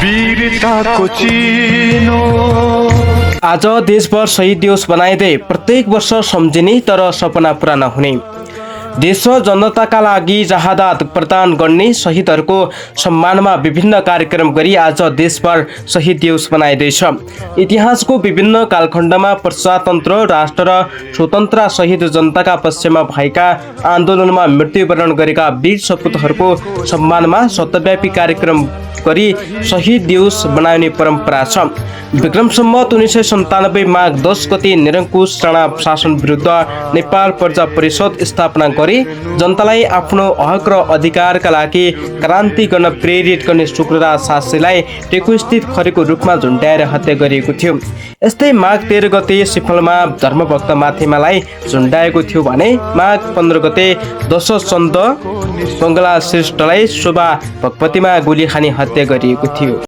वीरताको चिनो। आज देशभर शहीद दिवस मनाइँदै प्रत्येक वर्ष सम्झिने तर सपना पूरा नहुने, देश र जनताका लागि शहादत प्रदान गर्ने शहीदहरूको सम्मानमा विभिन्न कार्यक्रम गरी आज देशभर शहीद दिवस मनाइँदैछ। इतिहासको विभिन्न कालखण्डमा प्रजातन्त्र राष्ट्र र स्वतन्त्र शहीद जनताका पक्षमा भएका आन्दोलनमा मृत्युवरण गरेका वीर सपुतहरूको सम्मानमा सर्वव्यापी कार्यक्रम गरी शहीद दिवस मनाउने परम्परा छ। विक्रम सम्वत 1997 माघ 10 गते निरङ्कुश राणा शासन विरुद्ध नेपाल प्रजा परिषद स्थापना गरी जनतालाई आफ्नो हक र अधिकारका लागि क्रान्ति गर्न प्रेरित गर्ने शुक्रराज शास्त्रीलाई टेकुस्थित खरेको रूपमा झुन्ड्याएर हत्या गरिएको थियो। यस्तै माघ 13 गते सिफलमा धर्मभक्त माथिमालाई झुन्ड्याएको थियो भने माघ 15 गते दशचन्द बङ्गला श्रेष्ठलाई शोभा भगवतीमा गोली खानी हत्या गरिएको थियो।